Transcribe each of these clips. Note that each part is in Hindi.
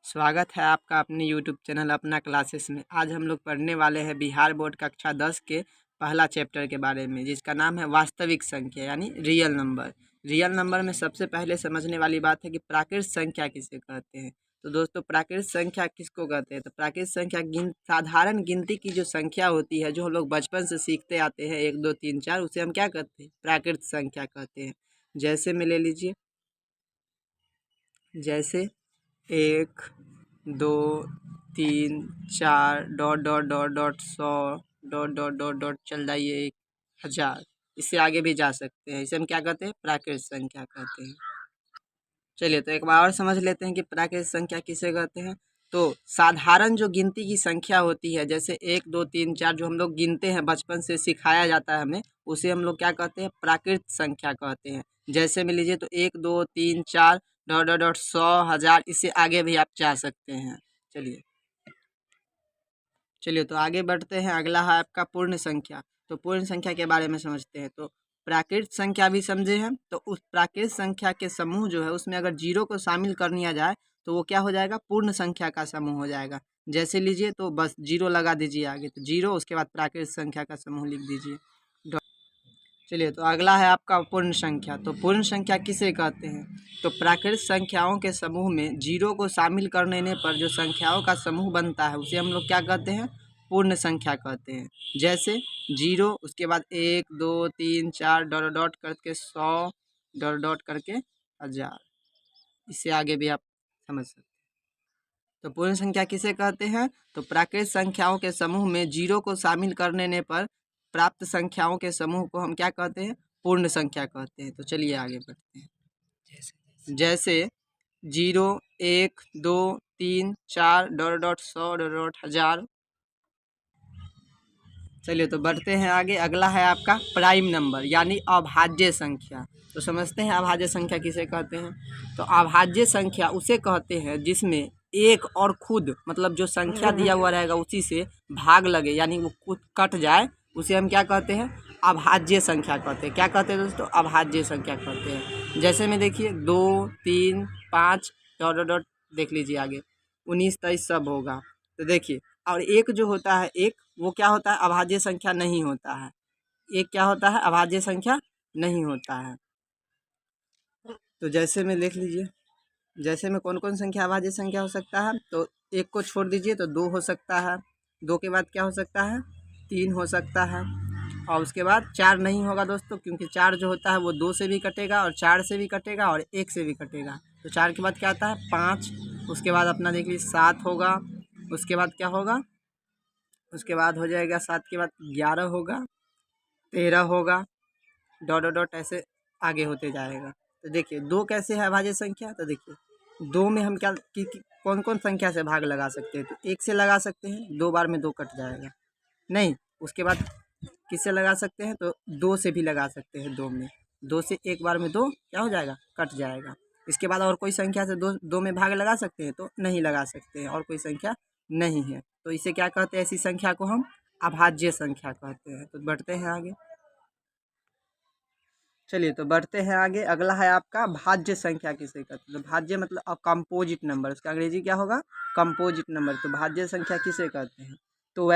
स्वागत है आपका अपने YouTube चैनल अपना क्लासेस में। आज हम लोग पढ़ने वाले हैं बिहार बोर्ड कक्षा 10 के पहला चैप्टर के बारे में, जिसका नाम है वास्तविक संख्या यानी रियल नंबर। रियल नंबर में सबसे पहले समझने वाली बात है कि प्राकृत संख्या किसे कहते हैं। तो दोस्तों, प्राकृत संख्या किसको कहते हैं? तो प्राकृत संख्या साधारण गिनती की जो संख्या होती है, जो हम लोग बचपन से सीखते आते हैं 1 2 3 4, उसे हम क्या कहते हैं? प्राकृत संख्या कहते हैं। जैसे में ले लीजिए, जैसे 1 2 3 4 dot dot dot dot 100 dot dot dot dot चल जाइए 1000। इससे आगे भी जा सकते हैं। इसे हम क्या कहते हैं? प्राकृत संख्या कहते हैं। चलिए तो एक बार और समझ लेते हैं कि प्राकृत संख्या किसे कहते हैं। तो साधारण जो गिनती की संख्या होती है, जैसे 1 2 3 4 जो हम लोग गिनते हैं, बचपन से सिखाया जाता है हमें, उसे हम लोग क्या कहते हैं? प्राकृत संख्या कहते हैं। जैसे में लीजिए तो 1 2 3 4 डॉट डॉट डॉट 100 1000, इससे आगे भी आप जा सकते हैं। चलिए तो आगे बढ़ते हैं। अगला है आपका पूर्ण संख्या। तो पूर्ण संख्या के बारे में समझते हैं। तो प्राकृत संख्या भी समझे हैं। तो उस प्राकृत संख्या के समूह जो है, उसमें अगर जीरो को शामिल कर लिया जाए तो वो क्या हो जाएगा? पूर्ण संख्या का समूह हो जाएगा। जैसे लीजिए तो बस जीरो लगा दीजिए आगे, तो जीरो, उसके बाद प्राकृत संख्या का समूह लिख दीजिए। चलिए तो अगला है आपका पूर्ण संख्या। तो पूर्ण संख्या किसे कहते हैं? तो प्राकृत संख्याओं के समूह में जीरो को शामिल कर लेने पर जो संख्याओं का समूह बनता है, उसे हम लोग क्या कहते हैं? पूर्ण संख्या कहते हैं। जैसे जीरो, उसके बाद 1 2 3 4 डॉट डॉट करके 100 डॉट डॉट करके 1000। इससे आगे भी आप समझ सकते हैं। तो पूर्ण संख्या किसे कहते हैं? तो प्राकृत संख्याओं के समूह में जीरो को शामिल कर लेने पर प्राप्त संख्याओं के समूह को हम क्या कहते हैं? पूर्ण संख्या कहते हैं। तो चलिए आगे बढ़ते हैं। जैसे 0 1 2 3 4 डॉट डॉट 100 डॉट डॉट 1000। चलिए तो बढ़ते हैं आगे। अगला है आपका प्राइम नंबर यानी अभाज्य संख्या। तो समझते हैं अभाज्य संख्या किसे कहते हैं। तो अभाज्य संख्या उसे कहते हैं जिसमें एक और खुद, मतलब जो संख्या दिया हुआ रहेगा उसी से भाग लगे, यानी वो खुद कट जाए, उसे हम क्या कहते हैं? अभाज्य संख्या कहते हैं। क्या कहते हैं दोस्तों? अभाज्य संख्या कहते हैं। जैसे में देखिए 2 3 5 डॉट डॉट डॉट, देख लीजिए आगे 19 23 सब होगा। तो देखिए, और एक जो होता है, एक वो क्या होता है? अभाज्य संख्या नहीं होता है। एक क्या होता है? अभाज्य संख्या नहीं होता है। तो जैसे में देख लीजिए, जैसे में कौन कौन संख्या अभाज्य संख्या हो सकता है। तो एक को छोड़ दीजिए तो 2 हो सकता है। 2 के बाद क्या हो सकता है? 3 हो सकता है। और उसके बाद 4 नहीं होगा दोस्तों, क्योंकि 4 जो होता है वो 2 से भी कटेगा और 4 से भी कटेगा और 1 से भी कटेगा। तो 4 के बाद क्या आता है? 5। उसके बाद अपना देख लीजिए 7 होगा। उसके बाद क्या होगा? उसके बाद हो जाएगा 7 के बाद 11 होगा, 13 होगा, डॉट डॉट डॉट ऐसे आगे होते जाएगा। तो देखिए 2 कैसे है अभाज्य संख्या। तो देखिए 2 में हम क्या कौन कौन संख्या से भाग लगा सकते हैं? तो 1 से लगा सकते हैं, 2 बार में 2 कट जाएगा। नहीं, उसके बाद किससे लगा सकते हैं? तो 2 से भी लगा सकते हैं। 2 में 2 से एक बार में 2 क्या हो जाएगा? कट जाएगा। इसके बाद और कोई संख्या से 2 में भाग लगा सकते हैं? तो नहीं लगा सकते हैं, और कोई संख्या नहीं है। तो इसे क्या कहते हैं? ऐसी संख्या को हम अभाज्य संख्या कहते हैं। तो बढ़ते हैं आगे। चलिए तो बढ़ते हैं आगे। अगला है आपका भाज्य संख्या किसे कहते हैं। तो भाज्य मतलब कंपोजिट नंबर, उसका अंग्रेजी क्या होगा? Composite number. तो भाज्य संख्या किसे कहते हैं? तो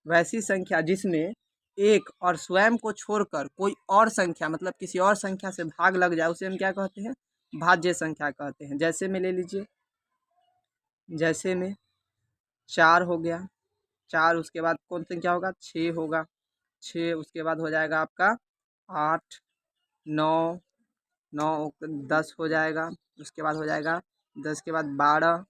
वैसी संख्या जिसमें एक और स्वयं को छोड़कर कोई और संख्या, मतलब किसी और संख्या से भाग लग जाए, उसे हम क्या कहते हैं? भाज्य संख्या कहते हैं। जैसे में ले लीजिए, जैसे में 4 हो गया, 4, उसके बाद कौन संख्या होगा? 6 होगा, 6 उसके बाद हो जाएगा आपका 8 9 9 10 हो जाएगा। उसके बाद हो जाएगा 10 के बाद 12,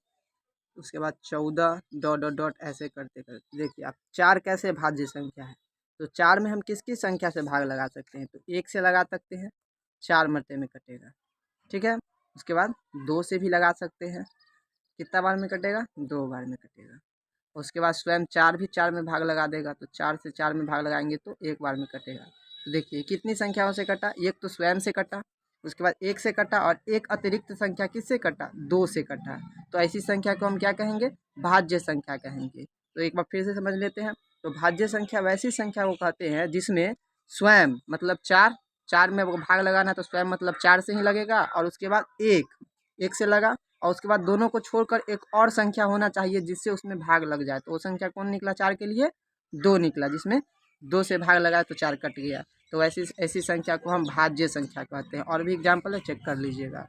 उसके बाद 14 डॉट डॉट डॉट ऐसे करते करते देखिए आप 4 कैसे भाज्य संख्या है। तो 4 में हम किस किस संख्या से भाग लगा सकते हैं? तो 1 से लगा सकते हैं, 4 मरते में कटेगा, ठीक है। उसके बाद 2 से भी लगा सकते हैं, कितना बार में कटेगा? 2 बार में कटेगा। उसके बाद स्वयं 4 भी 4 में भाग लगा देगा, तो 4 से 4 में भाग लगाएंगे तो 1 बार में कटेगा। तो देखिए कितनी संख्याओं से कटा? एक तो स्वयं से कटा, उसके बाद 1 से कटा, और एक अतिरिक्त संख्या किससे कटा? 2 से कटा। तो ऐसी संख्या को हम क्या कहेंगे? भाज्य संख्या कहेंगे। तो एक बार फिर से समझ लेते हैं। तो भाज्य संख्या वैसी संख्या को कहते हैं जिसमें स्वयं मतलब 4 में भाग लगाना, तो स्वयं मतलब 4 से ही लगेगा, और उसके बाद 1 से लगा, और उसके बाद दोनों को छोड़कर एक और संख्या होना चाहिए जिससे उसमें भाग लग जाए। तो वो संख्या कौन निकला 4 के लिए? 2 निकला, जिसमें 2 से भाग लगाया तो 4 कट गया। तो ऐसी ऐसी संख्या को हम भाज्य संख्या कहते हैं। और भी एग्जाम्पल है, चेक कर लीजिएगा।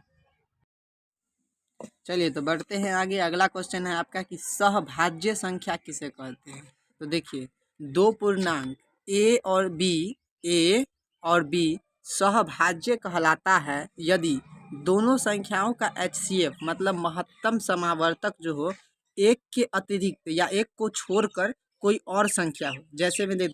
चलिए तो बढ़ते हैं आगे। अगला क्वेश्चन है आपका कि सहभाज्य संख्या किसे कहते हैं। तो देखिए, दो पूर्णांक ए और बी सहभाज्य कहलाता है यदि दोनों संख्याओं का HCF मतलब महत्तम समावर्तक जो हो, एक के अतिरिक्त या एक को छोड़कर कोई और संख्या हो। जैसे में देख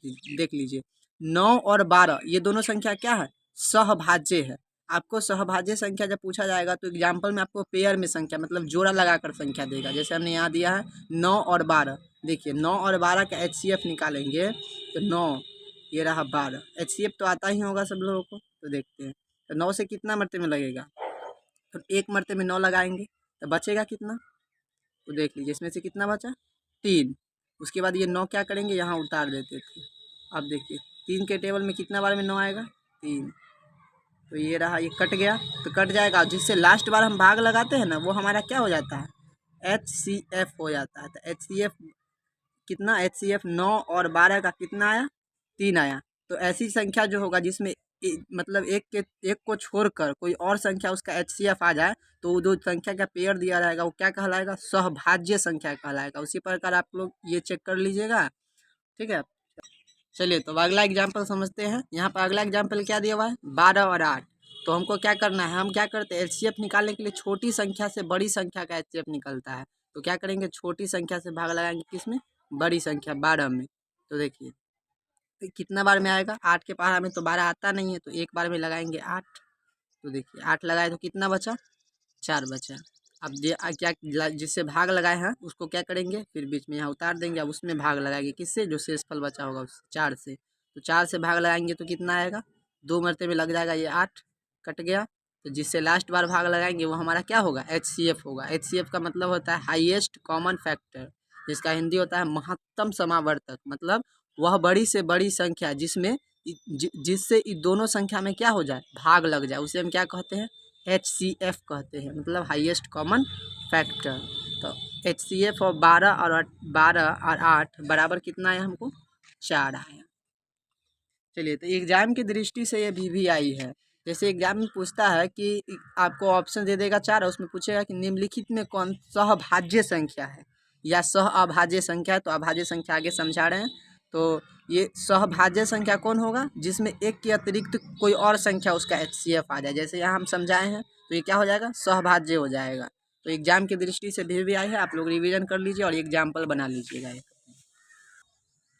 लीजिए 9 और 12, ये दोनों संख्या क्या है? सहभाज्य है। आपको सहभाज्य संख्या जब पूछा जाएगा तो एग्जाम्पल में आपको पेयर में संख्या मतलब जोड़ा लगाकर संख्या देगा। जैसे हमने यहाँ दिया है 9 और 12। देखिए 9 और 12 का HCF निकालेंगे तो 9, ये रहा 12। HCF तो आता ही होगा सब लोगों को, तो देखते हैं। तो 9 से कितना मरते में लगेगा? तो एक मरते में 9 लगाएंगे तो बचेगा कितना? तो देख लीजिए इसमें से कितना बचा? 3। उसके बाद ये 9 क्या करेंगे, यहाँ उतार देते थे। अब देखिए 3 के टेबल में कितना बार में 9 आएगा? 3। तो ये रहा, ये कट गया तो कट जाएगा। जिससे लास्ट बार हम भाग लगाते हैं ना, वो हमारा क्या हो जाता है? HCF हो जाता है। तो HCF कितना? HCF 9 और 12 का कितना आया? 3 आया। तो ऐसी संख्या जो होगा जिसमें मतलब एक को छोड़कर कोई और संख्या उसका HCF आ जाए, तो वो जो संख्या का पेयर दिया रहेगा वो क्या कहलाएगा? सहभाज्य संख्या कहलाएगा। उसी प्रकार आप लोग ये चेक कर लीजिएगा, ठीक है। चलिए तो अब अगला एग्जाम्पल समझते हैं। यहाँ पर अगला एग्जाम्पल क्या दिया हुआ है? 12 और 8। तो हमको क्या करना है? हम क्या करते हैं, HCF निकालने के लिए छोटी संख्या से बड़ी संख्या का HCF निकलता है। तो क्या करेंगे, छोटी संख्या से भाग लगाएंगे किसमें? बड़ी संख्या 12 में। तो देखिए तो कितना बार में आएगा? 8 के पहाड़ा में तो 12 आता नहीं है, तो एक बार में लगाएंगे 8। तो देखिए 8 लगाए तो कितना बचा? 4 बचा। अब क्या जिससे भाग लगाए हैं उसको क्या करेंगे, फिर बीच में यहाँ उतार देंगे। अब उसमें भाग लगाएंगे किससे? जो शेषफल बचा होगा उससे, 4 से। तो 4 से भाग लगाएंगे तो कितना आएगा? 2 मरते में लग जाएगा, ये 8 कट गया। तो जिससे लास्ट बार भाग लगाएंगे वो हमारा क्या होगा? HCF होगा। HCF का मतलब होता है हाईएस्ट कॉमन फैक्टर, जिसका हिंदी होता है महत्तम समावर्तक। मतलब वह बड़ी से बड़ी संख्या जिसमें जिससे दोनों संख्या में क्या हो जाए? भाग लग जाए, उसे हम क्या कहते हैं? HCF कहते हैं, मतलब हाईएस्ट कॉमन फैक्टर। तो HCF और 12 और 8 बराबर कितना आया हमको? 4 आया। चलिए तो एग्जाम की दृष्टि से ये भी आई है। जैसे एग्जाम में पूछता है कि आपको ऑप्शन दे देगा 4 और उसमें पूछेगा कि निम्नलिखित में कौन सहभाज्य संख्या है या सह अभाज्य संख्या है। तो अभाज्य संख्या आगे समझा रहे हैं। तो ये सहभाज्य संख्या कौन होगा? जिसमें एक के अतिरिक्त कोई और संख्या उसका HCF आ जाए। जैसे यहाँ हम समझाए हैं, तो ये क्या हो जाएगा? सहभाज्य हो जाएगा। तो एग्जाम की दृष्टि से भी आई है, आप लोग रिविजन कर लीजिए और एग्जाम्पल बना लीजिएगा।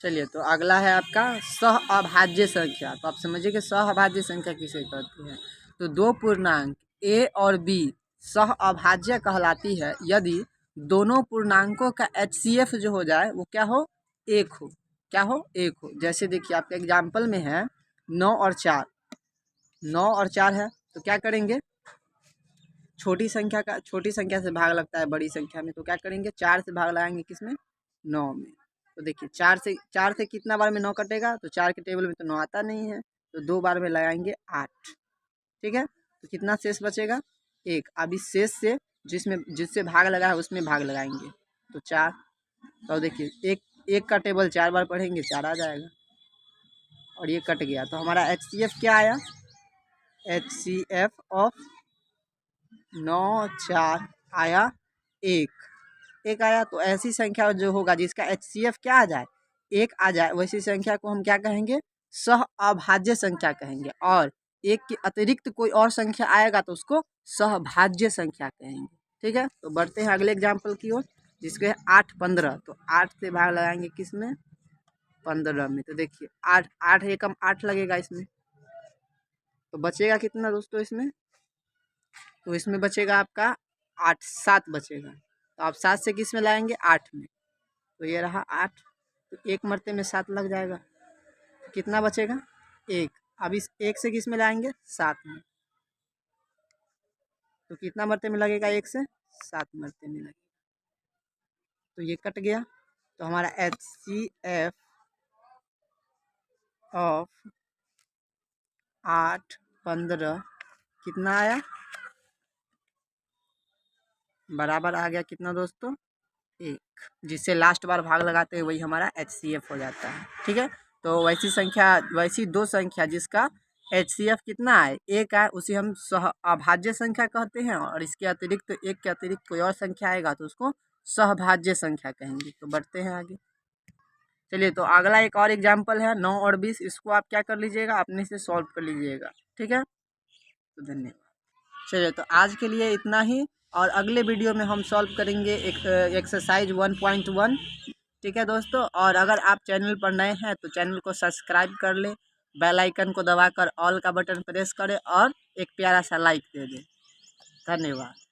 चलिए तो अगला है आपका सह अभाज्य संख्या। तो आप समझिए कि सह अभाज्य संख्या किसे कहते हैं। तो दो पूर्णांक A और B सह अभाज्य कहलाती है यदि दोनों पूर्णांकों का HCF जो हो जाए वो क्या हो? 1 हो। क्या हो? 1 हो। जैसे देखिए आपके एग्जाम्पल में है 9 और 4। 9 और 4 है तो क्या करेंगे, छोटी संख्या से भाग लगता है बड़ी संख्या में। तो क्या करेंगे, 4 से भाग लगाएंगे किसमें? 9 में। तो देखिए 4 से कितना बार में 9 कटेगा? तो 4 के टेबल में तो 9 आता नहीं है, तो 2 बार में लगाएंगे 8। ठीक है, तो कितना शेष बचेगा? 1। अब इस शेष से जिससे भाग लगा है उसमें भाग लगाएंगे तो 4। तो देखिए एक का टेबल 4 बार पढ़ेंगे 4 आ जाएगा और ये कट गया। तो हमारा HCF क्या आया? HCF ऑफ 9 4 आया 1 आया। तो ऐसी संख्या जो होगा जिसका HCF क्या आ जाए? 1 आ जाए, वैसी संख्या को हम क्या कहेंगे? सह अभाज्य संख्या कहेंगे। और 1 के अतिरिक्त कोई और संख्या आएगा तो उसको सहभाज्य संख्या कहेंगे। ठीक है, तो बढ़ते हैं अगले एग्जाम्पल की ओर, जिसके 8 15। तो 8 से भाग लगाएंगे किस में? 15 में। तो देखिए 8 एकम 8 लगेगा इसमें, तो बचेगा कितना दोस्तों इसमें? तो इसमें बचेगा आपका 8 7 बचेगा। तो आप 7 से किस में लाएंगे? 8 में। तो ये रहा 8। तो एक मरते में 7 लग जाएगा, तो कितना बचेगा? 1। अब इस 1 से किस में लाएंगे? 7 में। तो कितना मरते में लगेगा? 1 से 7 मरते में लगेगा। तो ये कट गया। तो हमारा HCF ऑफ 8 15 कितना आया? बराबर आ गया कितना दोस्तों, 1, जिससे लास्ट बार भाग लगाते हैं वही हमारा HCF हो जाता है। ठीक है, तो वैसी दो संख्या जिसका HCF कितना है, 1 है, उसे हम सह अभाज्य संख्या कहते हैं, और इसके अतिरिक्त 1 के अतिरिक्त कोई और संख्या आएगा तो उसको सहभाज्य संख्या कहेंगे। तो बढ़ते हैं आगे। चलिए, तो अगला एक और एग्जाम्पल है 9 और 20, इसको आप क्या कर लीजिएगा, अपने से सॉल्व कर लीजिएगा। ठीक है, तो धन्यवाद। चलिए, तो आज के लिए इतना ही, और अगले वीडियो में हम सॉल्व करेंगे एक एक्सरसाइज 1.1। ठीक है दोस्तों, और अगर आप चैनल पर नए हैं तो चैनल को सब्सक्राइब कर लें, बेल आइकन को दबाकर ऑल का बटन प्रेस करें और एक प्यारा सा लाइक दे दें। धन्यवाद।